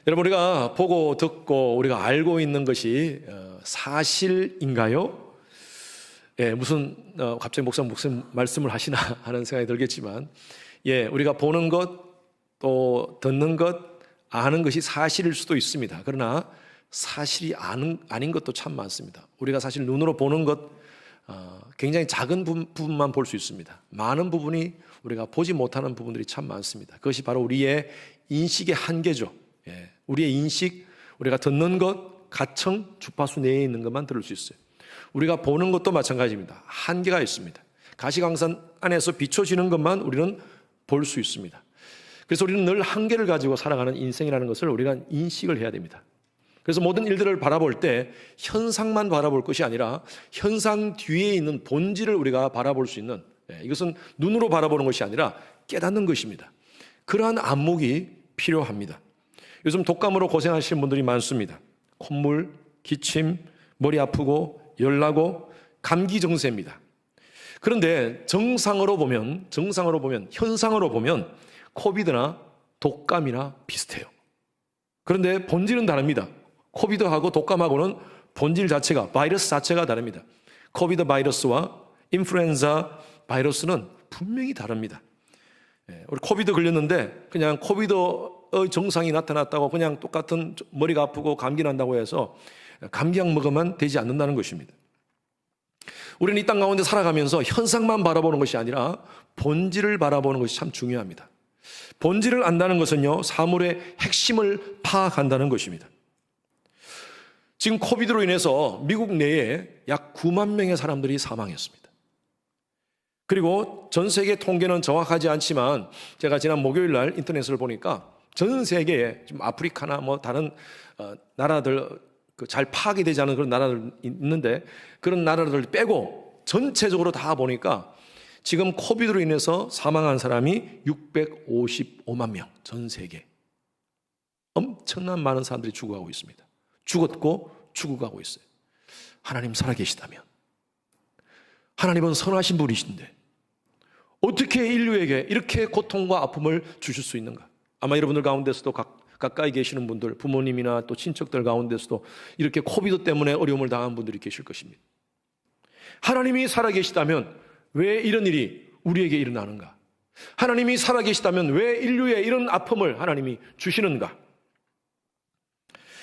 여러분, 우리가 보고 듣고 우리가 알고 있는 것이 사실인가요? 예, 무슨 갑자기 목사님 무슨 말씀을 하시나 하는 생각이 들겠지만, 예, 우리가 보는 것 또 듣는 것 아는 것이 사실일 수도 있습니다. 그러나 사실이 아닌 것도 참 많습니다. 우리가 사실 눈으로 보는 것 굉장히 작은 부분만 볼 수 있습니다. 많은 부분이 우리가 보지 못하는 부분들이 참 많습니다. 그것이 바로 우리의 인식의 한계죠. 예, 우리의 인식, 우리가 듣는 것, 가청, 주파수 내에 있는 것만 들을 수 있어요. 우리가 보는 것도 마찬가지입니다. 한계가 있습니다. 가시광선 안에서 비춰지는 것만 우리는 볼 수 있습니다. 그래서 우리는 늘 한계를 가지고 살아가는 인생이라는 것을 우리가 인식을 해야 됩니다. 그래서 모든 일들을 바라볼 때 현상만 바라볼 것이 아니라 현상 뒤에 있는 본질을 우리가 바라볼 수 있는, 이것은 눈으로 바라보는 것이 아니라 깨닫는 것입니다. 그러한 안목이 필요합니다. 요즘 독감으로 고생하시는 분들이 많습니다. 콧물, 기침, 머리 아프고 열나고 감기 증세입니다. 그런데 정상으로 보면 현상으로 보면 코비드나 독감이나 비슷해요. 그런데 본질은 다릅니다. 코비드하고 독감하고는 본질 자체가, 바이러스 자체가 다릅니다. 코비드 바이러스와 인플루엔자 바이러스는 분명히 다릅니다. 우리 코비드 걸렸는데 그냥 코비드의 증상이 나타났다고 그냥 똑같은 머리가 아프고 감기 난다고 해서 감기약 먹으면 되지 않는다는 것입니다. 우리는 이 땅 가운데 살아가면서 현상만 바라보는 것이 아니라 본질을 바라보는 것이 참 중요합니다. 본질을 안다는 것은요, 사물의 핵심을 파악한다는 것입니다. 지금 코비드로 인해서 미국 내에 약 9만 명의 사람들이 사망했습니다. 그리고 전 세계 통계는 정확하지 않지만 제가 지난 목요일 날 인터넷을 보니까 전 세계에 지금 아프리카나 뭐 다른 나라들, 잘 파악이 되지 않은 그런 나라들 있는데 그런 나라들 빼고 전체적으로 다 보니까 지금 코비드로 인해서 사망한 사람이 655만 명, 전 세계. 엄청난 많은 사람들이 죽어가고 있습니다. 죽었고 죽어가고 있어요. 하나님 살아계시다면, 하나님은 선하신 분이신데 어떻게 인류에게 이렇게 고통과 아픔을 주실 수 있는가? 아마 여러분들 가운데서도 가까이 계시는 분들, 부모님이나 또 친척들 가운데서도 이렇게 코비드 때문에 어려움을 당한 분들이 계실 것입니다. 하나님이 살아계시다면 왜 이런 일이 우리에게 일어나는가? 하나님이 살아계시다면 왜 인류에 이런 아픔을 하나님이 주시는가?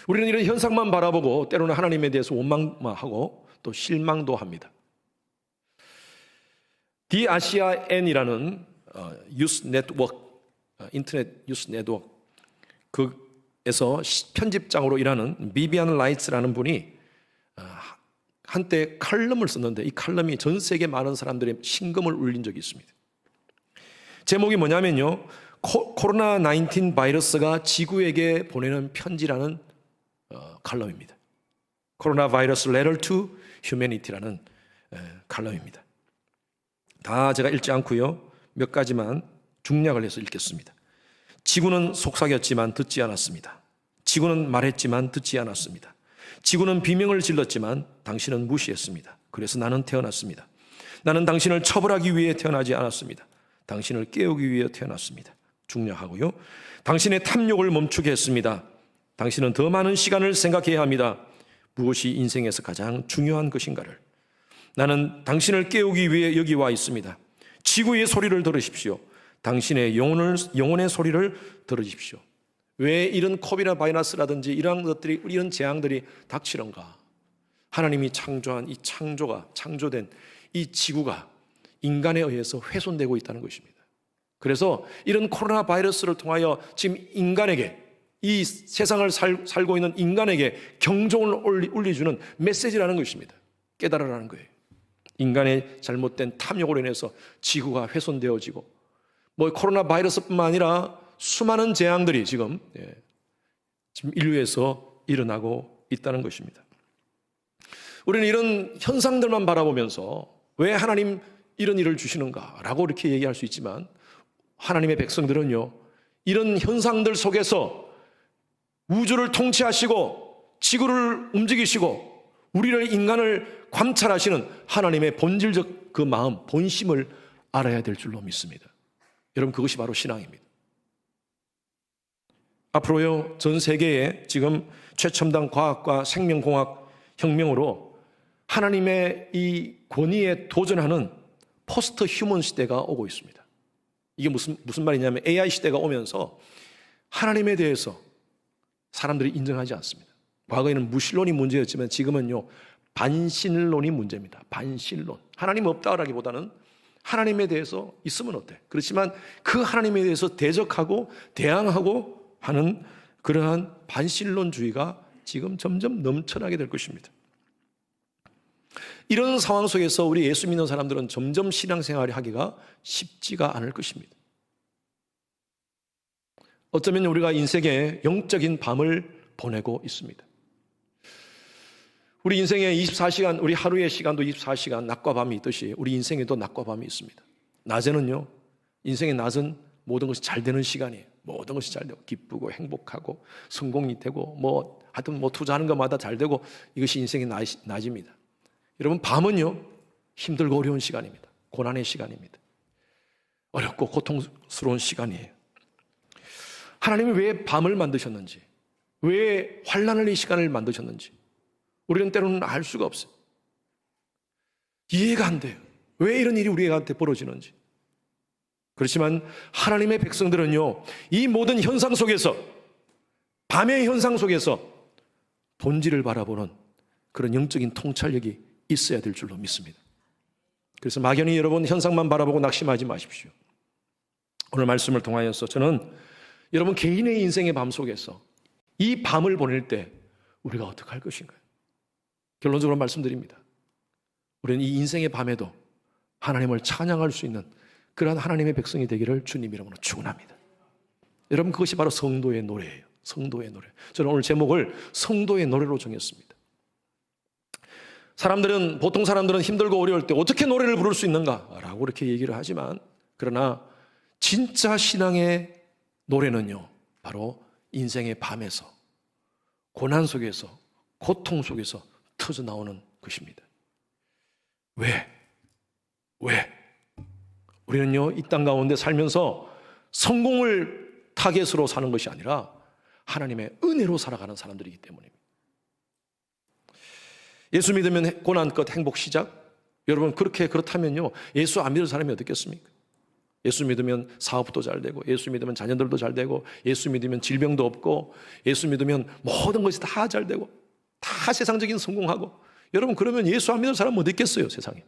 우리는 이런 현상만 바라보고 때로는 하나님에 대해서 원망하고 또 실망도 합니다. 디아시아N이라는 뉴스 네트워크, 인터넷 뉴스 네트워크 그에서 편집장으로 일하는 비비안 라이츠라는 분이 한때 칼럼을 썼는데 이 칼럼이 전 세계 많은 사람들의 심금을 울린 적이 있습니다. 제목이 뭐냐면요, 코로나19 바이러스가 지구에게 보내는 편지라는 칼럼입니다. 코로나 바이러스 Letter to Humanity라는 칼럼입니다. 다 제가 읽지 않고요, 몇 가지만 중략을 해서 읽겠습니다. 지구는 속삭였지만 듣지 않았습니다. 지구는 말했지만 듣지 않았습니다. 지구는 비명을 질렀지만 당신은 무시했습니다. 그래서 나는 태어났습니다. 나는 당신을 처벌하기 위해 태어나지 않았습니다. 당신을 깨우기 위해 태어났습니다. 중략하고요, 당신의 탐욕을 멈추게 했습니다. 당신은 더 많은 시간을 생각해야 합니다. 무엇이 인생에서 가장 중요한 것인가를. 나는 당신을 깨우기 위해 여기 와 있습니다. 지구의 소리를 들으십시오. 당신의 영혼의 소리를 들으십시오. 왜 이런 코비드 바이러스라든지 이런 것들이, 이런 재앙들이 닥치는가? 하나님이 창조한 이 창조된 이 지구가 인간에 의해서 훼손되고 있다는 것입니다. 그래서 이런 코로나 바이러스를 통하여 지금 인간에게, 이 세상을 살고 있는 인간에게 경종을 울려주는 메시지라는 것입니다. 깨달으라는 거예요. 인간의 잘못된 탐욕으로 인해서 지구가 훼손되어지고, 뭐 코로나 바이러스뿐만 아니라 수많은 재앙들이 지금 인류에서 일어나고 있다는 것입니다. 우리는 이런 현상들만 바라보면서 왜 하나님 이런 일을 주시는가라고 이렇게 얘기할 수 있지만, 하나님의 백성들은요, 이런 현상들 속에서 우주를 통치하시고 지구를 움직이시고 우리를, 인간을 관찰하시는 하나님의 본질적 그 마음, 본심을 알아야 될 줄로 믿습니다. 여러분, 그것이 바로 신앙입니다. 앞으로요, 전 세계에 지금 최첨단 과학과 생명공학 혁명으로 하나님의 이 권위에 도전하는 포스트 휴먼 시대가 오고 있습니다. 이게 무슨 말이냐면 AI 시대가 오면서 하나님에 대해서 사람들이 인정하지 않습니다. 과거에는 무신론이 문제였지만 지금은요, 반신론이 문제입니다. 반신론. 하나님 없다라기보다는 하나님에 대해서 있으면 어때? 그렇지만 그 하나님에 대해서 대적하고 대항하고 하는 그러한 반신론주의가 지금 점점 넘쳐나게 될 것입니다. 이런 상황 속에서 우리 예수 믿는 사람들은 점점 신앙생활을 하기가 쉽지가 않을 것입니다. 어쩌면 우리가 인생의 영적인 밤을 보내고 있습니다. 우리 인생의 24시간, 우리 하루의 시간도 24시간, 낮과 밤이 있듯이 우리 인생에도 낮과 밤이 있습니다. 낮에는요, 인생의 낮은 모든 것이 잘 되는 시간이에요. 모든 것이 잘 되고 기쁘고 행복하고 성공이 되고 하여튼 투자하는 것마다 잘 되고 이것이 인생의 낮입니다. 여러분, 밤은요, 힘들고 어려운 시간입니다. 고난의 시간입니다. 어렵고 고통스러운 시간이에요. 하나님이 왜 밤을 만드셨는지, 왜 환난을 이 시간을 만드셨는지 우리는 때로는 알 수가 없어요. 이해가 안 돼요. 왜 이런 일이 우리한테 벌어지는지. 그렇지만 하나님의 백성들은요, 이 모든 현상 속에서, 밤의 현상 속에서 본질을 바라보는 그런 영적인 통찰력이 있어야 될 줄로 믿습니다. 그래서 막연히 여러분 현상만 바라보고 낙심하지 마십시오. 오늘 말씀을 통하여서 저는 여러분 개인의 인생의 밤 속에서 이 밤을 보낼 때 우리가 어떻게 할 것인가요? 결론적으로 말씀드립니다. 우리는 이 인생의 밤에도 하나님을 찬양할 수 있는 그러한 하나님의 백성이 되기를 주님 이름으로 축원합니다. 여러분, 그것이 바로 성도의 노래예요. 성도의 노래. 저는 오늘 제목을 성도의 노래로 정했습니다. 보통 사람들은 힘들고 어려울 때 어떻게 노래를 부를 수 있는가라고 이렇게 얘기를 하지만, 그러나 진짜 신앙의 노래는요, 바로 인생의 밤에서, 고난 속에서, 고통 속에서 터져 나오는 것입니다. 왜? 우리는요, 이 땅 가운데 살면서 성공을 타겟으로 사는 것이 아니라 하나님의 은혜로 살아가는 사람들이기 때문입니다. 예수 믿으면 고난 끝, 행복 시작. 여러분, 그렇다면요, 예수 안 믿을 사람이 어떻겠습니까? 예수 믿으면 사업도 잘 되고, 예수 믿으면 자녀들도 잘 되고, 예수 믿으면 질병도 없고, 예수 믿으면 모든 것이 다 잘 되고, 다 세상적인 성공하고. 여러분, 그러면 예수 안 믿을 사람은 어디 있겠어요, 세상에?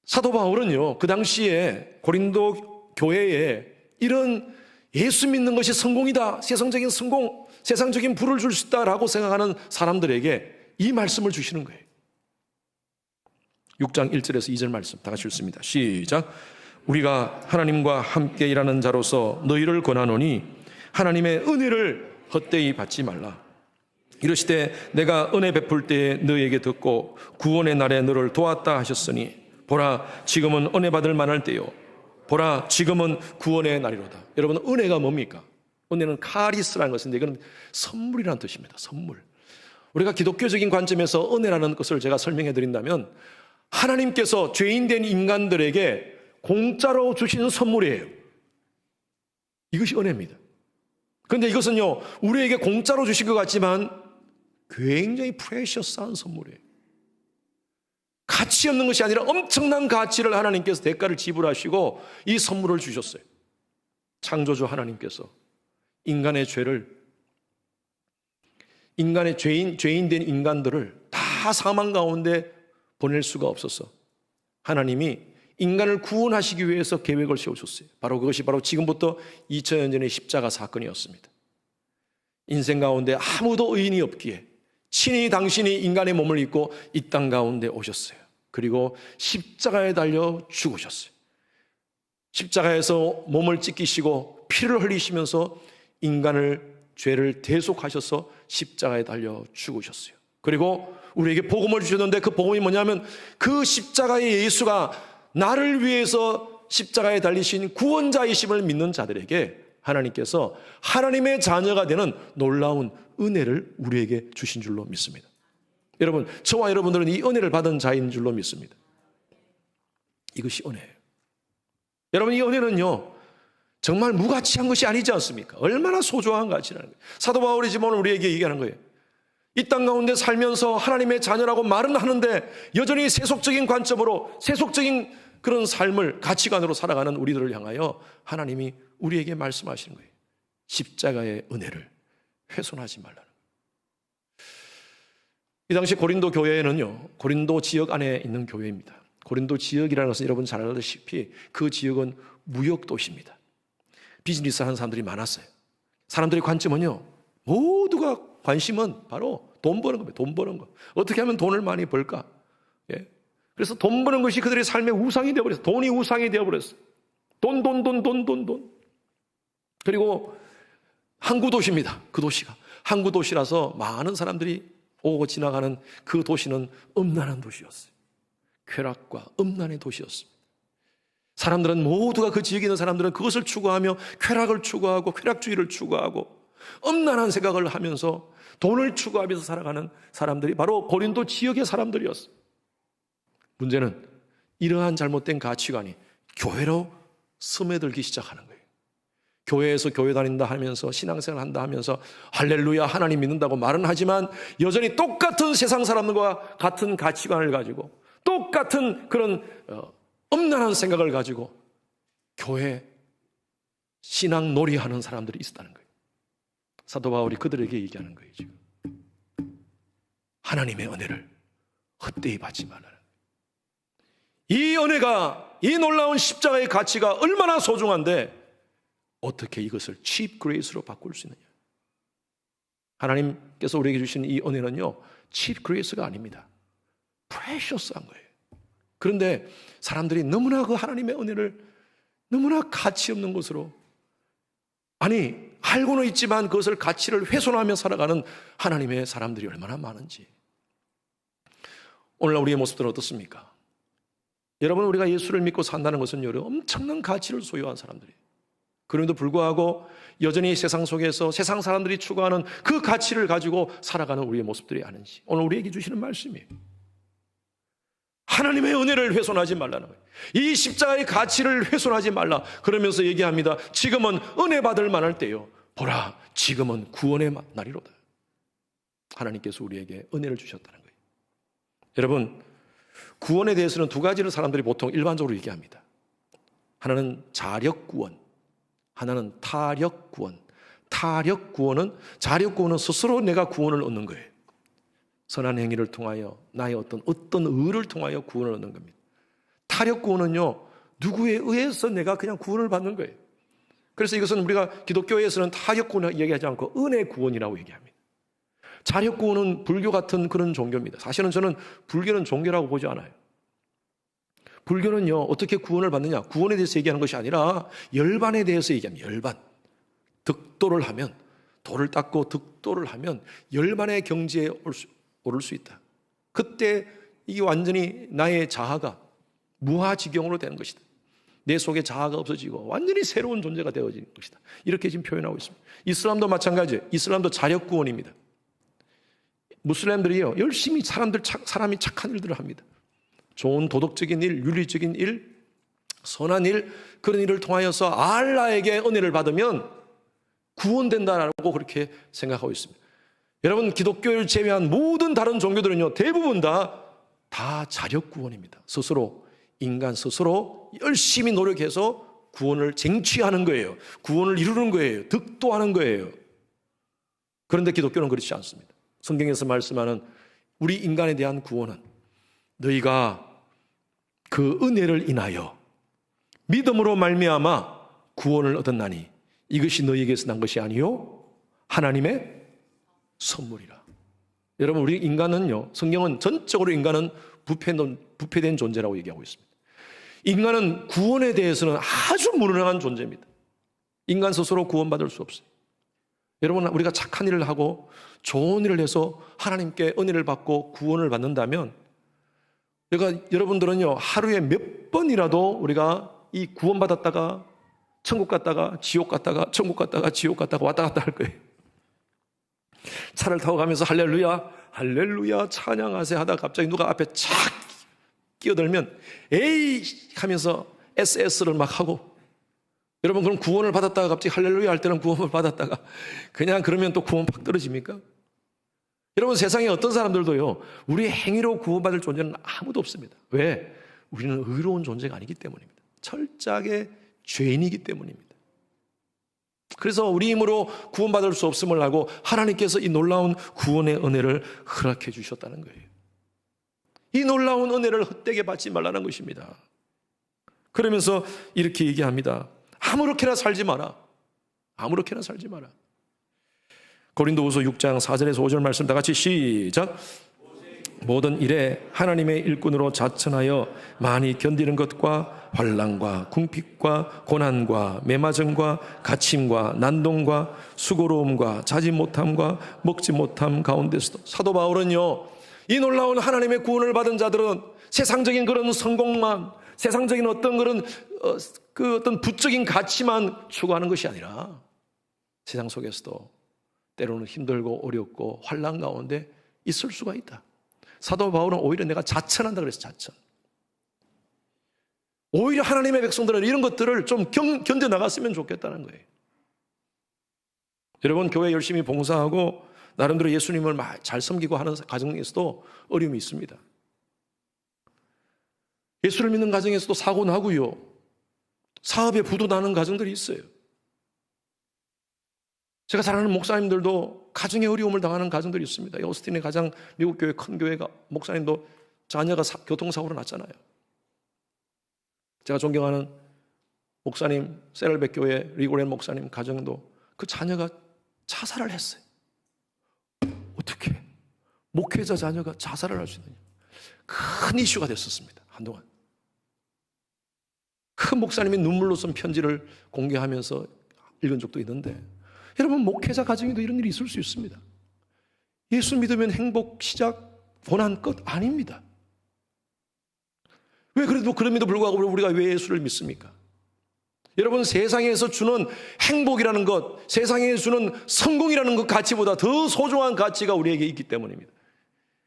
사도 바울은요, 그 당시에 고린도 교회에 이런 예수 믿는 것이 성공이다, 세상적인 성공, 세상적인 부를 줄 수 있다라고 생각하는 사람들에게 이 말씀을 주시는 거예요. 6장 1절에서 2절 말씀 다 같이 읽습니다. 시작. 우리가 하나님과 함께 일하는 자로서 너희를 권하노니 하나님의 은혜를 헛되이 받지 말라. 이르시되 내가 은혜 베풀 때에 너희에게 듣고 구원의 날에 너를 도왔다 하셨으니 보라, 지금은 은혜 받을 만할 때요, 보라, 지금은 구원의 날이로다. 여러분, 은혜가 뭡니까? 은혜는 카리스라는 것인데 이건 선물이라는 뜻입니다. 선물. 우리가 기독교적인 관점에서 은혜라는 것을 제가 설명해 드린다면, 하나님께서 죄인된 인간들에게 공짜로 주시는 선물이에요. 이것이 은혜입니다. 그런데 이것은요, 우리에게 공짜로 주신 것 같지만 굉장히 프레셔스한 선물이에요. 가치 없는 것이 아니라 엄청난 가치를 하나님께서 대가를 지불하시고 이 선물을 주셨어요. 창조주 하나님께서 인간의 죄인된 인간들을 다 사망 가운데 보낼 수가 없어서 하나님이 인간을 구원하시기 위해서 계획을 세우셨어요. 그것이 바로 지금부터 2000년 전의 십자가 사건이었습니다. 인생 가운데 아무도 의인이 없기에 친히 당신이 인간의 몸을 입고 이 땅 가운데 오셨어요. 그리고 십자가에 달려 죽으셨어요. 십자가에서 몸을 찢기시고 피를 흘리시면서 인간을 죄를 대속하셔서 십자가에 달려 죽으셨어요. 그리고 우리에게 복음을 주셨는데 그 복음이 뭐냐면 그 십자가의 예수가 나를 위해서 십자가에 달리신 구원자이심을 믿는 자들에게 하나님께서 하나님의 자녀가 되는 놀라운 은혜를 우리에게 주신 줄로 믿습니다. 여러분, 저와 여러분들은 이 은혜를 받은 자인 줄로 믿습니다. 이것이 은혜예요. 여러분, 이 은혜는요, 정말 무가치한 것이 아니지 않습니까? 얼마나 소중한 가치라는 거예요. 사도 바울이 지금 오늘 우리에게 얘기하는 거예요. 이 땅 가운데 살면서 하나님의 자녀라고 말은 하는데 여전히 세속적인 관점으로 세속적인 그런 삶을 가치관으로 살아가는 우리들을 향하여 하나님이 우리에게 말씀하시는 거예요. 십자가의 은혜를 훼손하지 말라는 거예요. 이 당시 고린도 교회는요, 고린도 지역 안에 있는 교회입니다. 고린도 지역이라는 것은 여러분 잘 알다시피 그 지역은 무역 도시입니다. 비즈니스 하는 사람들이 많았어요. 사람들의 관점은요, 모두가 관심은 바로 돈 버는 겁니다. 돈 버는 거. 어떻게 하면 돈을 많이 벌까? 예. 그래서 돈 버는 것이 그들의 삶의 우상이 되어버렸어요. 돈이 우상이 되어버렸어요. 돈. 그리고 항구 도시입니다. 그 도시가. 항구 도시라서 많은 사람들이 오고 지나가는 그 도시는 음란한 도시였어요. 쾌락과 음란의 도시였습니다. 사람들은 모두가 그 지역에 있는 사람들은 그것을 추구하며 쾌락을 추구하고 쾌락주의를 추구하고 음란한 생각을 하면서 돈을 추구하면서 살아가는 사람들이 바로 고린도 지역의 사람들이었어요. 문제는 이러한 잘못된 가치관이 교회로 스며들기 시작하는 거예요. 교회에서 교회 다닌다 하면서 신앙생활 한다 하면서 할렐루야 하나님 믿는다고 말은 하지만 여전히 똑같은 세상 사람들과 같은 가치관을 가지고 똑같은 그런 음란한 생각을 가지고 교회 신앙 놀이하는 사람들이 있었다는 거예요. 사도 바울이 그들에게 얘기하는 거예요. 지금 하나님의 은혜를 헛되이 받지 말라는 거예요. 이 은혜가, 이 놀라운 십자가의 가치가 얼마나 소중한데 어떻게 이것을 cheap grace로 바꿀 수 있느냐. 하나님께서 우리에게 주신 이 은혜는요, cheap grace가 아닙니다. precious한 거예요. 그런데 사람들이 너무나 그 하나님의 은혜를 너무나 가치 없는 것으로, 아니 알고는 있지만 그것을 가치를 훼손하며 살아가는 하나님의 사람들이 얼마나 많은지. 오늘날 우리의 모습들은 어떻습니까? 여러분, 우리가 예수를 믿고 산다는 것은 엄청난 가치를 소유한 사람들이에요. 그럼에도 불구하고 여전히 세상 속에서 세상 사람들이 추구하는 그 가치를 가지고 살아가는 우리의 모습들이 아닌지 오늘 우리에게 주시는 말씀이에요. 하나님의 은혜를 훼손하지 말라는 거예요. 이 십자가의 가치를 훼손하지 말라. 그러면서 얘기합니다. 지금은 은혜 받을 만할 때요. 보라, 지금은 구원의 날이로다. 하나님께서 우리에게 은혜를 주셨다는 거예요. 여러분, 구원에 대해서는 두 가지를 사람들이 보통 일반적으로 얘기합니다. 하나는 자력 구원, 하나는 타력 구원. 타력 구원은, 자력 구원은 스스로 내가 구원을 얻는 거예요. 선한 행위를 통하여 나의 어떤 의를 통하여 구원을 얻는 겁니다. 타력 구원은요, 누구에 의해서 내가 그냥 구원을 받는 거예요. 그래서 이것은 우리가 기독교에서는 타력 구원을 얘기하지 않고 은혜 구원이라고 얘기합니다. 자력 구원은 불교 같은 그런 종교입니다. 사실은 저는 불교는 종교라고 보지 않아요. 불교는요, 어떻게 구원을 받느냐, 구원에 대해서 얘기하는 것이 아니라 열반에 대해서 얘기합니다. 열반. 득도를 하면, 도를 닦고 득도를 하면 열반의 경지에 오를 수 있다. 그때 이게 완전히 나의 자아가 무아지경으로 되는 것이다. 내 속에 자아가 없어지고 완전히 새로운 존재가 되어지는 것이다. 이렇게 지금 표현하고 있습니다. 이슬람도 마찬가지예요. 이슬람도 자력 구원입니다. 무슬림들이요, 열심히 사람이 착한 일들을 합니다. 좋은 도덕적인 일, 윤리적인 일, 선한 일, 그런 일을 통하여서 알라에게 은혜를 받으면 구원된다라고 그렇게 생각하고 있습니다. 여러분, 기독교를 제외한 모든 다른 종교들은요, 대부분 다 자력 구원입니다. 스스로, 인간 스스로 열심히 노력해서 구원을 쟁취하는 거예요. 구원을 이루는 거예요. 득도하는 거예요. 그런데 기독교는 그렇지 않습니다. 성경에서 말씀하는 우리 인간에 대한 구원은 너희가 그 은혜를 인하여 믿음으로 말미암아 구원을 얻었나니 이것이 너희에게서 난 것이 아니요 하나님의 선물이라. 여러분, 우리 인간은요, 성경은 전적으로 인간은 부패된 존재라고 얘기하고 있습니다. 인간은 구원에 대해서는 아주 무능한 존재입니다. 인간 스스로 구원받을 수 없어요. 여러분, 우리가 착한 일을 하고 좋은 일을 해서 하나님께 은혜를 받고 구원을 받는다면, 여러분들은요, 하루에 몇 번이라도 우리가 이 구원받았다가 천국 갔다가 지옥 갔다가 천국 갔다가 지옥 갔다가 왔다 갔다 할 거예요. 차를 타고 가면서 할렐루야 할렐루야 찬양하세 하다가 갑자기 누가 앞에 착 끼어들면 에이 하면서 SS를 막 하고 여러분, 그럼 구원을 받았다가 갑자기 할렐루야 할 때는 구원을 받았다가 그냥 그러면 또 구원 팍 떨어집니까? 여러분, 세상에 어떤 사람들도요, 우리의 행위로 구원받을 존재는 아무도 없습니다. 왜? 우리는 의로운 존재가 아니기 때문입니다. 철저하게 죄인이기 때문입니다. 그래서 우리 힘으로 구원받을 수 없음을 알고 하나님께서 이 놀라운 구원의 은혜를 허락해 주셨다는 거예요. 이 놀라운 은혜를 헛되게 받지 말라는 것입니다. 그러면서 이렇게 얘기합니다. 아무렇게나 살지 마라. 아무렇게나 살지 마라. 고린도후서 6장 4절에서 5절 말씀 다 같이 시작. 모든 일에 하나님의 일꾼으로 자천하여 많이 견디는 것과 환난과 궁핍과 고난과 매맞음과 갇힘과 난동과 수고로움과 자지 못함과 먹지 못함 가운데서도, 사도 바울은요, 이 놀라운 하나님의 구원을 받은 자들은 세상적인 그런 성공만, 세상적인 어떤 그런 어떤 부적인 가치만 추구하는 것이 아니라 세상 속에서도 때로는 힘들고 어렵고 환난 가운데 있을 수가 있다. 사도 바울은 오히려 내가 자천한다 그랬어. 자천. 오히려 하나님의 백성들은 이런 것들을 좀 견뎌 나갔으면 좋겠다는 거예요. 여러분, 교회 열심히 봉사하고 나름대로 예수님을 잘 섬기고 하는 가정에서도 어려움이 있습니다. 예수를 믿는 가정에서도 사고 나고요, 사업에 부도 나는 가정들이 있어요. 제가 잘 아는 목사님들도 가정의 어려움을 당하는 가정들이 있습니다. 오스틴의 가장 미국 교회 큰 교회가 목사님도 자녀가 교통사고로 났잖아요. 제가 존경하는 목사님, 세럴백 교회 리고렌 목사님 가정도 그 자녀가 자살을 했어요. 어떻게 목회자 자녀가 자살을 할 수 있느냐, 큰 이슈가 됐었습니다. 한동안 큰 목사님이 눈물로 쓴 편지를 공개하면서 읽은 적도 있는데, 여러분, 목회자 가정에도 이런 일이 있을 수 있습니다. 예수 믿으면 행복 시작, 고난 끝 아닙니다. 왜 그럼에도 불구하고 우리가 왜 예수를 믿습니까? 여러분, 세상에서 주는 행복이라는 것, 세상에서 주는 성공이라는 것 가치보다 더 소중한 가치가 우리에게 있기 때문입니다.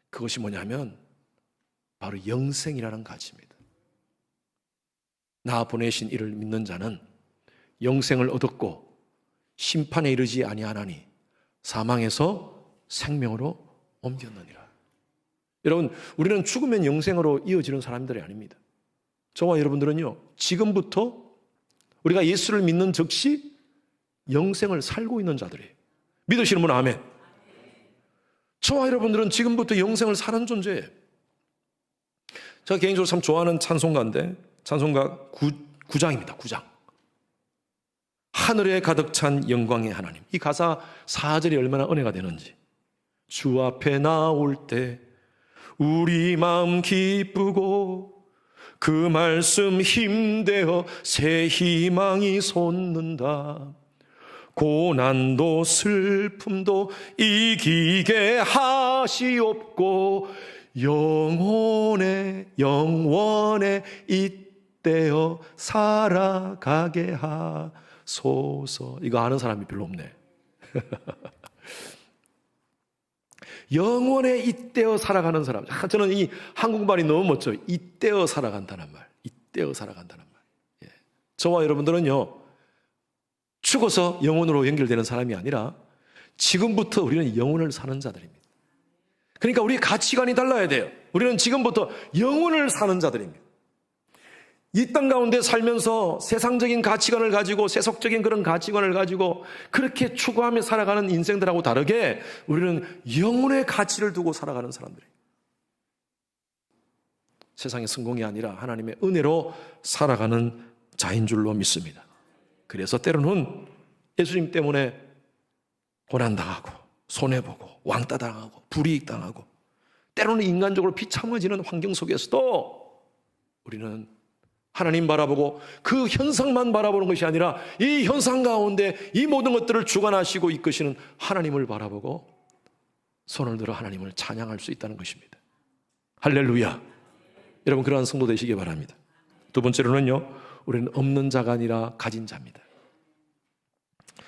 그것이 뭐냐면 바로 영생이라는 가치입니다. 나 보내신 이를 믿는 자는 영생을 얻었고 심판에 이르지 아니하나니 사망에서 생명으로 옮겼느니라. 여러분, 우리는 죽으면 영생으로 이어지는 사람들이 아닙니다. 저와 여러분들은요, 지금부터 우리가 예수를 믿는 즉시 영생을 살고 있는 자들이에요. 믿으시는 분 아멘. 저와 여러분들은 지금부터 영생을 사는 존재예요. 제가 개인적으로 참 좋아하는 찬송가인데, 찬송가 9장입니다. 9장. 하늘에 가득 찬 영광의 하나님. 이 가사 4절이 얼마나 은혜가 되는지. 주 앞에 나올 때 우리 마음 기쁘고 그 말씀 힘되어 새 희망이 솟는다. 고난도 슬픔도 이기게 하시옵고 영원에 잇대어 살아가게 하소서. 이거 아는 사람이 별로 없네. 영원에 잇대어 살아가는 사람. 저는 이 한국말이 너무 멋져요. 잇대어 살아간다는 말. 잇대어 살아간다는 말. 예. 저와 여러분들은요, 죽어서 영혼으로 연결되는 사람이 아니라 지금부터 우리는 영혼을 사는 자들입니다. 그러니까 우리 가치관이 달라야 돼요. 우리는 지금부터 영혼을 사는 자들입니다. 이 땅 가운데 살면서 세상적인 가치관을 가지고, 세속적인 그런 가치관을 가지고 그렇게 추구하며 살아가는 인생들하고 다르게 우리는 영혼의 가치를 두고 살아가는 사람들이에요. 세상의 성공이 아니라 하나님의 은혜로 살아가는 자인 줄로 믿습니다. 그래서 때로는 예수님 때문에 고난당하고 손해보고 왕따당하고 불이익당하고 때로는 인간적으로 비참해지는 환경 속에서도 우리는 하나님 바라보고 그 현상만 바라보는 것이 아니라 이 현상 가운데 이 모든 것들을 주관하시고 이끄시는 하나님을 바라보고 손을 들어 하나님을 찬양할 수 있다는 것입니다. 할렐루야. 여러분, 그러한 성도 되시기 바랍니다. 두 번째로는요, 우리는 없는 자가 아니라 가진 자입니다.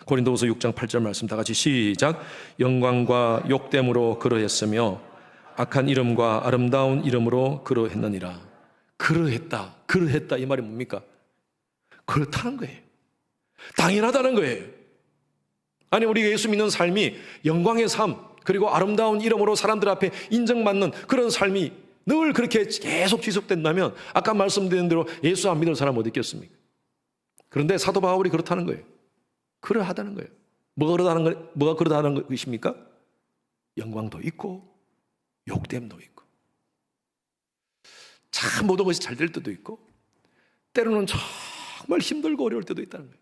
고린도후서 6장 8절 말씀 다 같이 시작. 영광과 욕됨으로 그러했으며 악한 이름과 아름다운 이름으로 그러했느니라. 그러했다 이 말이 뭡니까? 그렇다는 거예요. 당연하다는 거예요. 아니, 우리가 예수 믿는 삶이 영광의 삶, 그리고 아름다운 이름으로 사람들 앞에 인정받는 그런 삶이 늘 그렇게 계속 지속된다면 아까 말씀드린 대로 예수 안 믿는 사람 어디 있겠습니까? 그런데 사도 바울이 그렇다는 거예요. 그러하다는 거예요. 뭐가 그러다는 것입니까? 영광도 있고 욕됨도 있고 참 모든 것이 잘 될 때도 있고 때로는 정말 힘들고 어려울 때도 있다는 거예요.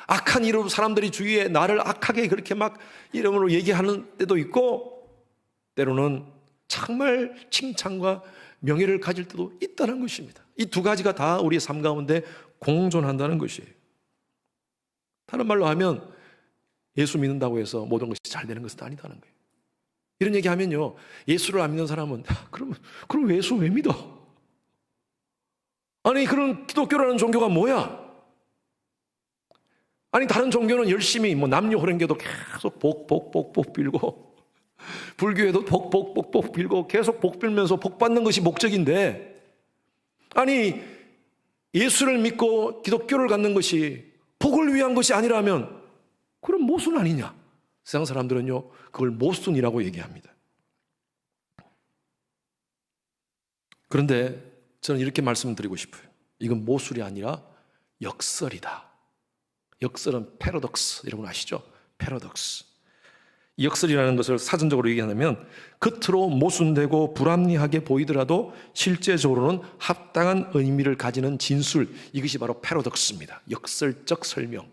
악한 이름으로 사람들이 주위에 나를 악하게 그렇게 막 이름으로 얘기하는 때도 있고 때로는 정말 칭찬과 명예를 가질 때도 있다는 것입니다. 이 두 가지가 다 우리의 삶 가운데 공존한다는 것이에요. 다른 말로 하면 예수 믿는다고 해서 모든 것이 잘 되는 것은 아니다는 거예요. 이런 얘기하면요, 예수를 안 믿는 사람은 그럼 예수 왜 믿어? 아니, 그런 기독교라는 종교가 뭐야? 아니, 다른 종교는 열심히 남녀 호랭교도 계속 복 빌고 불교에도 복 빌고 계속 복 빌면서 복 받는 것이 목적인데, 아니 예수를 믿고 기독교를 갖는 것이 복을 위한 것이 아니라면 그럼 모순 아니냐? 세상 사람들은요 그걸 모순이라고 얘기합니다. 그런데 저는 이렇게 말씀드리고 싶어요. 이건 모순이 아니라 역설이다. 역설은 패러독스, 여러분 아시죠? 패러독스. 역설이라는 것을 사전적으로 얘기하면 겉으로 모순되고 불합리하게 보이더라도 실제적으로는 합당한 의미를 가지는 진술, 이것이 바로 패러독스입니다. 역설적 설명,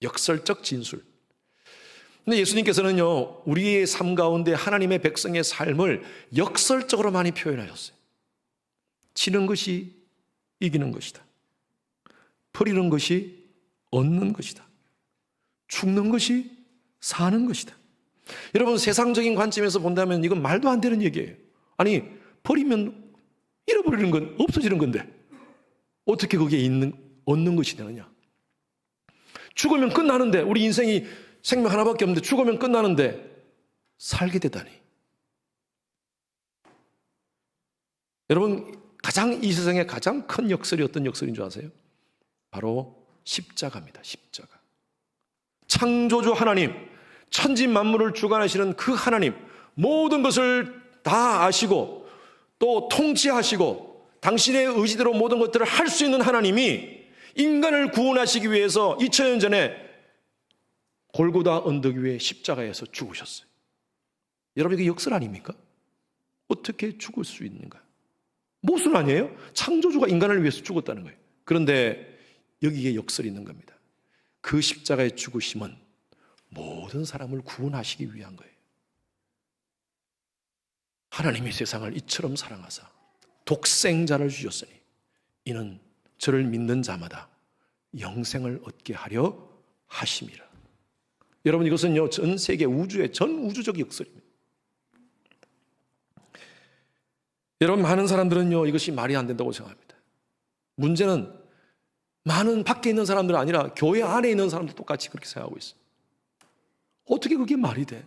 역설적 진술. 근데 예수님께서는요 우리의 삶 가운데 하나님의 백성의 삶을 역설적으로 많이 표현하셨어요. 치는 것이 이기는 것이다. 버리는 것이 얻는 것이다. 죽는 것이 사는 것이다. 여러분, 세상적인 관점에서 본다면 이건 말도 안 되는 얘기예요. 아니, 버리면 잃어버리는 건 없어지는 건데 어떻게 거기에 얻는 것이 되느냐? 죽으면 끝나는데, 우리 인생이 생명 하나밖에 없는데 죽으면 끝나는데 살게 되다니. 여러분, 이 세상에 가장 큰 역설이 어떤 역설인 줄 아세요? 바로 십자가입니다. 십자가. 창조주 하나님, 천지 만물을 주관하시는 그 하나님, 모든 것을 다 아시고 또 통치하시고 당신의 의지대로 모든 것들을 할 수 있는 하나님이 인간을 구원하시기 위해서 2000년 전에 골고다 언덕 위에 십자가에서 죽으셨어요. 여러분, 이게 역설 아닙니까? 어떻게 죽을 수 있는가? 모순 아니에요? 창조주가 인간을 위해서 죽었다는 거예요. 그런데 여기에 역설이 있는 겁니다. 그 십자가의 죽으심은 모든 사람을 구원하시기 위한 거예요. 하나님이 세상을 이처럼 사랑하사 독생자를 주셨으니 이는 저를 믿는 자마다 영생을 얻게 하려 하심이라. 여러분, 이것은요 전 세계 우주의 전 우주적 역설입니다. 여러분, 많은 사람들은요 이것이 말이 안 된다고 생각합니다. 문제는 많은 밖에 있는 사람들이 아니라 교회 안에 있는 사람도 똑같이 그렇게 생각하고 있어요. 어떻게 그게 말이 돼?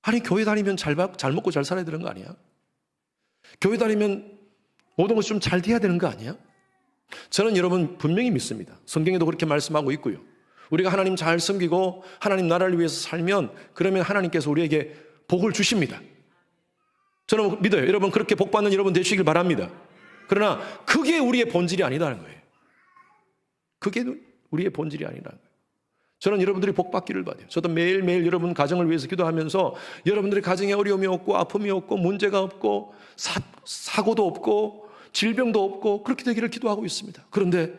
아니, 교회 다니면 잘 먹고 잘 살아야 되는 거 아니야? 교회 다니면 모든 것이 좀 잘 돼야 되는 거 아니야? 저는 여러분 분명히 믿습니다. 성경에도 그렇게 말씀하고 있고요. 우리가 하나님 잘 섬기고 하나님 나라를 위해서 살면 그러면 하나님께서 우리에게 복을 주십니다. 저는 믿어요. 여러분, 그렇게 복 받는 여러분 되시길 바랍니다. 그러나 그게 우리의 본질이 아니라는 거예요. 그게 우리의 본질이 아니라는 거예요. 저는 여러분들이 복 받기를 바라요. 저도 매일매일 여러분 가정을 위해서 기도하면서 여러분들의 가정에 어려움이 없고 아픔이 없고 문제가 없고 사고도 없고 질병도 없고 그렇게 되기를 기도하고 있습니다. 그런데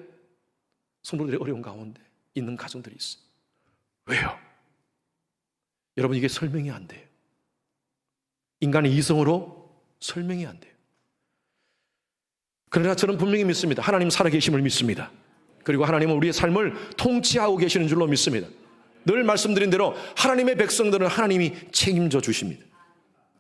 성도들의 어려운 가운데 있는 가정들이 있어요. 왜요? 여러분, 이게 설명이 안 돼요. 인간의 이성으로 설명이 안 돼요. 그러나 저는 분명히 믿습니다. 하나님 살아계심을 믿습니다. 그리고 하나님은 우리의 삶을 통치하고 계시는 줄로 믿습니다. 늘 말씀드린 대로 하나님의 백성들은 하나님이 책임져 주십니다.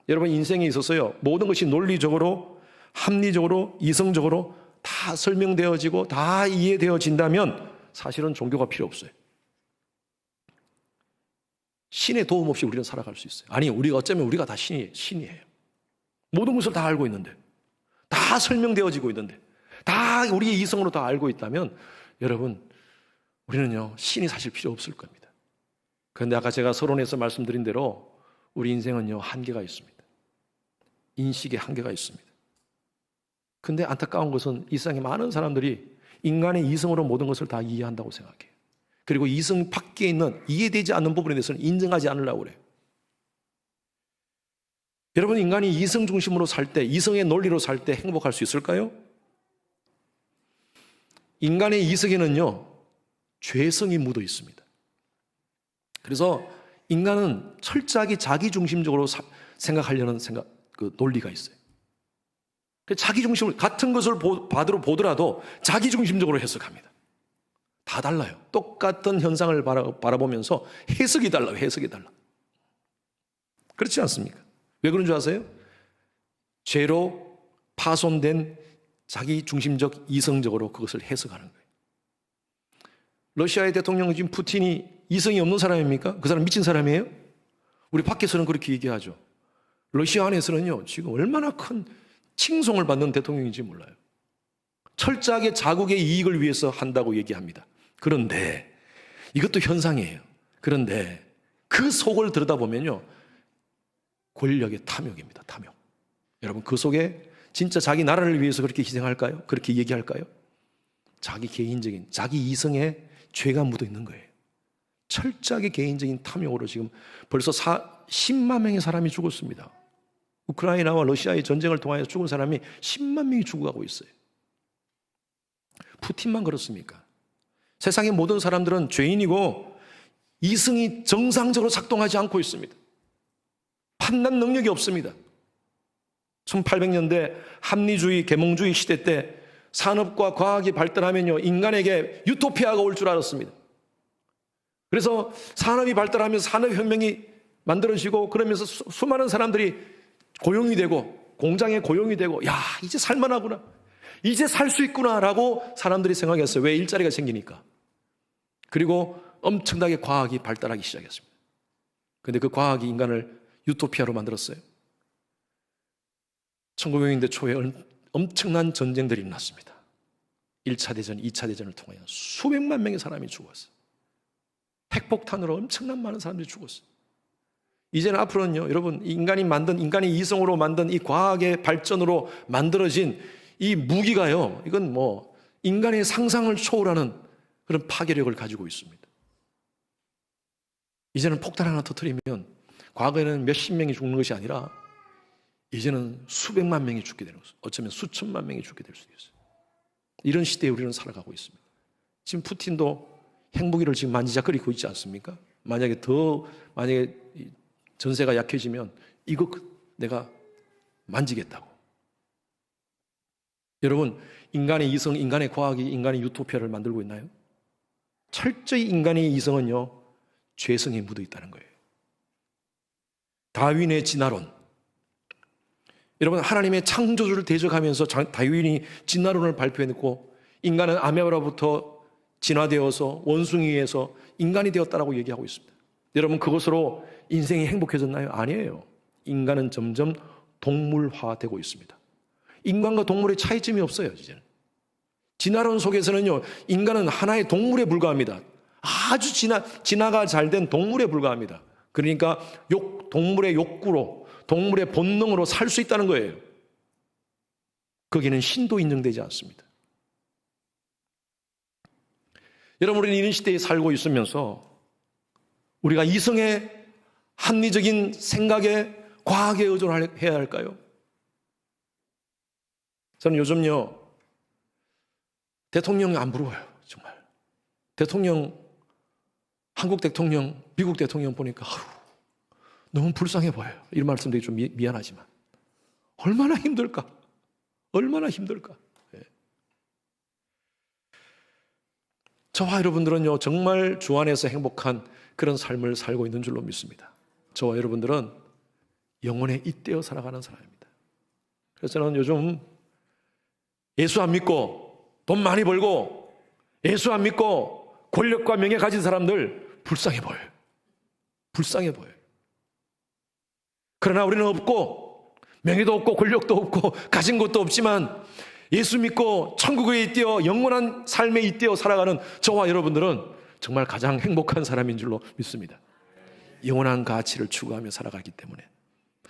여러분, 인생에 있어서요 모든 것이 논리적으로, 합리적으로, 이성적으로 다 설명되어지고 다 이해되어진다면 사실은 종교가 필요 없어요. 신의 도움 없이 우리는 살아갈 수 있어요. 아니, 어쩌면 우리가 다 신이에요. 모든 것을 다 알고 있는데, 다 설명되어지고 있는데, 다 우리의 이성으로 다 알고 있다면 여러분, 우리는요, 신이 사실 필요 없을 겁니다. 그런데 아까 제가 서론에서 말씀드린 대로 우리 인생은요, 한계가 있습니다. 인식에 한계가 있습니다. 근데 안타까운 것은 이 세상에 많은 사람들이 인간의 이성으로 모든 것을 다 이해한다고 생각해요. 그리고 이성 밖에 있는 이해되지 않는 부분에 대해서는 인정하지 않으려고 그래요. 여러분, 인간이 이성 중심으로 살 때, 이성의 논리로 살 때 행복할 수 있을까요? 인간의 이성에는요, 죄성이 묻어 있습니다. 그래서 인간은 철저하게 자기중심적으로 생각하려는 논리가 있어요. 자기 중심을, 같은 것을 보더라도 자기 중심적으로 해석합니다. 다 달라요. 똑같은 현상을 바라보면서 해석이 달라요. 해석이 달라. 그렇지 않습니까? 왜 그런 줄 아세요? 죄로 파손된 자기 중심적 이성적으로 그것을 해석하는 거예요. 러시아의 대통령 지금 푸틴이 이성이 없는 사람입니까? 그 사람 미친 사람이에요? 우리 밖에서는 그렇게 얘기하죠. 러시아 안에서는요, 지금 얼마나 큰 칭송을 받는 대통령인지 몰라요. 철저하게 자국의 이익을 위해서 한다고 얘기합니다. 그런데 이것도 현상이에요. 그런데 그 속을 들여다보면요, 권력의 탐욕입니다. 탐욕. 여러분, 그 속에 진짜 자기 나라를 위해서 그렇게 희생할까요? 그렇게 얘기할까요? 자기 개인적인, 자기 이성에 죄가 묻어 있는 거예요. 철저하게 개인적인 탐욕으로 지금 벌써 10만 명의 사람이 죽었습니다. 우크라이나와 러시아의 전쟁을 통하여 죽은 사람이 10만 명이 죽어가고 있어요. 푸틴만 그렇습니까? 세상의 모든 사람들은 죄인이고 이성이 정상적으로 작동하지 않고 있습니다. 판단 능력이 없습니다. 1800년대 합리주의, 계몽주의 시대 때 산업과 과학이 발달하면요, 인간에게 유토피아가 올 줄 알았습니다. 그래서 산업이 발달하면서 산업혁명이 만들어지고, 그러면서 수많은 사람들이 고용이 되고, 공장에 고용이 되고, 야, 이제 살만하구나, 이제 살 수 있구나라고 사람들이 생각했어요. 왜? 일자리가 생기니까. 그리고 엄청나게 과학이 발달하기 시작했습니다. 그런데 그 과학이 인간을 유토피아로 만들었어요. 1900년대 초에 엄청난 전쟁들이 일어났습니다. 1차 대전, 2차 대전을 통하여 수백만 명의 사람이 죽었어요. 핵폭탄으로 엄청난 많은 사람들이 죽었어요. 이제는 앞으로는요, 여러분, 인간의 이성으로 만든 이 과학의 발전으로 만들어진 이 무기가요, 이건 뭐 인간의 상상을 초월하는 그런 파괴력을 가지고 있습니다. 이제는 폭탄 하나 터뜨리면 과거에는 몇십 명이 죽는 것이 아니라 이제는 수백만 명이 죽게 되는 것이죠. 어쩌면 수천만 명이 죽게 될 수도 있어요. 이런 시대에 우리는 살아가고 있습니다. 지금 푸틴도 핵무기를 지금 만지작거리고 있지 않습니까? 만약에 전세가 약해지면 이거 내가 만지겠다고. 여러분, 인간의 이성, 인간의 과학이 인간의 유토피아를 만들고 있나요? 철저히 인간의 이성은요, 죄성에 묻어 있다는 거예요. 다윈의 진화론. 여러분, 하나님의 창조주를 대적하면서 다윈이 진화론을 발표해놓고 인간은 아메바로부터 진화되어서 원숭이에서 인간이 되었다라고 얘기하고 있습니다. 여러분, 그것으로 인생이 행복해졌나요? 아니에요. 인간은 점점 동물화되고 있습니다. 인간과 동물의 차이점이 없어요, 이제는. 진화론 속에서는요, 인간은 하나의 동물에 불과합니다. 아주 진화가 잘 된 동물에 불과합니다. 그러니까 동물의 욕구로, 동물의 본능으로 살 수 있다는 거예요. 거기는 신도 인정되지 않습니다. 여러분, 우리는 이런 시대에 살고 있으면서 우리가 이성의 합리적인 생각에, 과학에 의존해야 할까요? 저는 요즘요, 대통령이 안 부러워요, 정말. 한국 대통령, 미국 대통령 보니까 너무 불쌍해 보여요. 이런 말씀드리기 좀 미안하지만 얼마나 힘들까? 얼마나 힘들까? 예. 저와 여러분들은요, 정말 주 안에서 행복한 그런 삶을 살고 있는 줄로 믿습니다. 저와 여러분들은 영혼에 잇대어 살아가는 사람입니다. 그래서 저는 요즘 예수 안 믿고 돈 많이 벌고 예수 안 믿고 권력과 명예 가진 사람들 불쌍해 보여요. 불쌍해 보여요. 그러나 우리는 없고 명예도 없고 권력도 없고 가진 것도 없지만 예수 믿고 천국에 잇대어 영원한 삶에 잇대어 살아가는 저와 여러분들은 정말 가장 행복한 사람인 줄로 믿습니다. 영원한 가치를 추구하며 살아가기 때문에.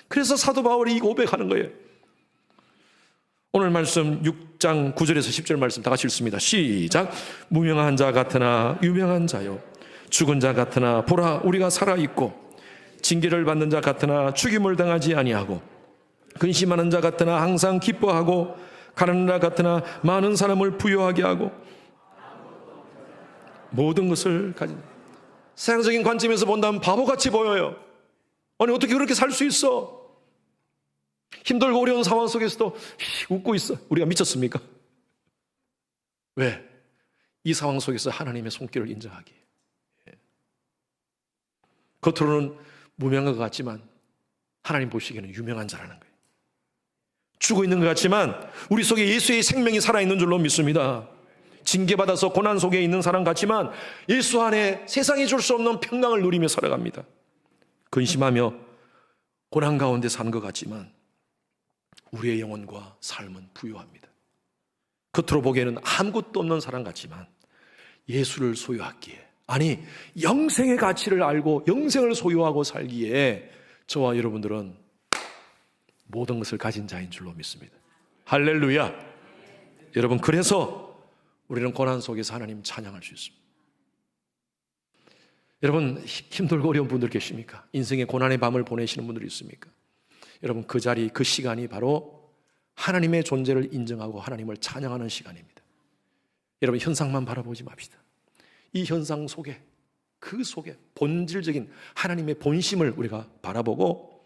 그래서 사도 바울이 이 고백하는 거예요. 오늘 말씀 6장 9절에서 10절 말씀 다 같이 읽습니다. 시작. 무명한 자 같으나 유명한 자요, 죽은 자 같으나 보라 우리가 살아있고, 징계를 받는 자 같으나 죽임을 당하지 아니하고, 근심하는 자 같으나 항상 기뻐하고, 가난한 자 같으나 많은 사람을 부유하게 하고, 모든 것을 가진. 세상적인 관점에서 본다면 바보같이 보여요. 아니 어떻게 그렇게 살 수 있어? 힘들고 어려운 상황 속에서도 웃고 있어. 우리가 미쳤습니까? 왜? 이 상황 속에서 하나님의 손길을 인정하기에. 겉으로는 무명한 것 같지만 하나님 보시기에는 유명한 자라는 거예요. 죽어 있는 것 같지만 우리 속에 예수의 생명이 살아있는 줄로 믿습니다. 징계받아서 고난 속에 있는 사람 같지만 예수 안에 세상이 줄 수 없는 평강을 누리며 살아갑니다. 근심하며 고난 가운데 산 것 같지만 우리의 영혼과 삶은 부유합니다. 겉으로 보기에는 아무것도 없는 사람 같지만 예수를 소유하기에, 아니 영생의 가치를 알고 영생을 소유하고 살기에 저와 여러분들은 모든 것을 가진 자인 줄로 믿습니다. 할렐루야. 여러분, 그래서 우리는 고난 속에서 하나님 찬양할 수 있습니다. 여러분, 힘들고 어려운 분들 계십니까? 인생의 고난의 밤을 보내시는 분들이 있습니까? 여러분, 그 자리, 그 시간이 바로 하나님의 존재를 인정하고 하나님을 찬양하는 시간입니다. 여러분, 현상만 바라보지 맙시다. 이 현상 속에, 그 속에 본질적인 하나님의 본심을 우리가 바라보고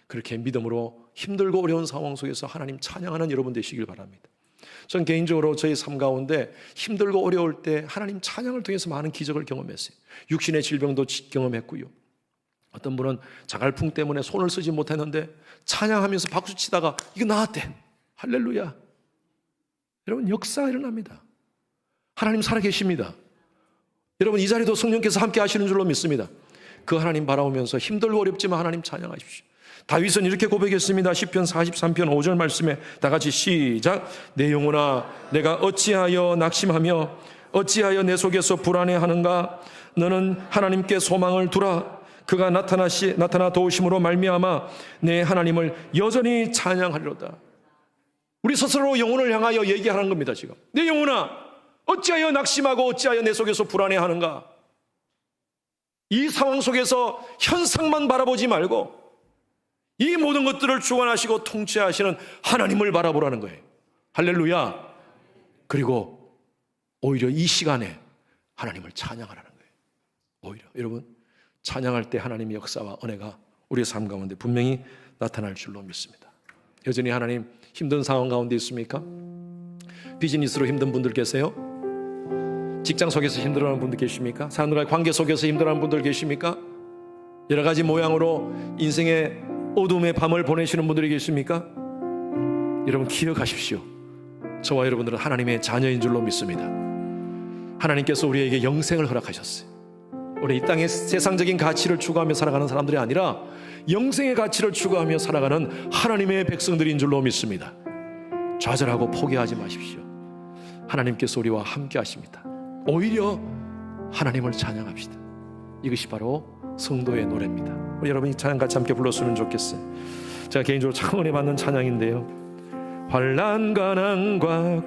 그렇게 믿음으로 힘들고 어려운 상황 속에서 하나님 찬양하는 여러분 되시길 바랍니다. 전 개인적으로 저희 삶 가운데 힘들고 어려울 때 하나님 찬양을 통해서 많은 기적을 경험했어요. 육신의 질병도 경험했고요. 어떤 분은 자갈풍 때문에 손을 쓰지 못했는데 찬양하면서 박수 치다가 이거 나았대. 할렐루야. 여러분, 역사가 일어납니다. 하나님 살아계십니다. 여러분, 이 자리도 성령께서 함께 하시는 줄로 믿습니다. 그 하나님 바라보면서 힘들고 어렵지만 하나님 찬양하십시오. 다윗은 이렇게 고백했습니다. 시편 43편 5절 말씀에 다 같이 시작. 내 영혼아, 내가 어찌하여 낙심하며 어찌하여 내 속에서 불안해하는가? 너는 하나님께 소망을 두라. 그가 나타나 도우심으로 말미암아 내 하나님을 여전히 찬양하리로다. 우리 스스로 영혼을 향하여 얘기하는 겁니다. 지금 내 영혼아, 어찌하여 낙심하고 어찌하여 내 속에서 불안해하는가? 이 상황 속에서 현상만 바라보지 말고 이 모든 것들을 주관하시고 통치하시는 하나님을 바라보라는 거예요. 할렐루야. 그리고 오히려 이 시간에 하나님을 찬양하라는 거예요. 오히려 여러분, 찬양할 때 하나님의 역사와 은혜가 우리의 삶 가운데 분명히 나타날 줄로 믿습니다. 여전히 하나님 힘든 상황 가운데 있습니까? 비즈니스로 힘든 분들 계세요? 직장 속에서 힘들어하는 분들 계십니까? 사람들과의 관계 속에서 힘들어하는 분들 계십니까? 여러 가지 모양으로 인생의 어둠의 밤을 보내시는 분들이 계십니까? 여러분, 기억하십시오. 저와 여러분들은 하나님의 자녀인 줄로 믿습니다. 하나님께서 우리에게 영생을 허락하셨어요. 우리 이 땅의 세상적인 가치를 추구하며 살아가는 사람들이 아니라 영생의 가치를 추구하며 살아가는 하나님의 백성들인 줄로 믿습니다. 좌절하고 포기하지 마십시오. 하나님께서 우리와 함께 하십니다. 오히려 하나님을 찬양합시다. 이것이 바로 성도의 노래입니다. 우리 여러분이 찬양 같이 함께 불렀으면 좋겠어요. 제가 개인적으로 참 은혜 받는 찬양인데요. 환난 가난과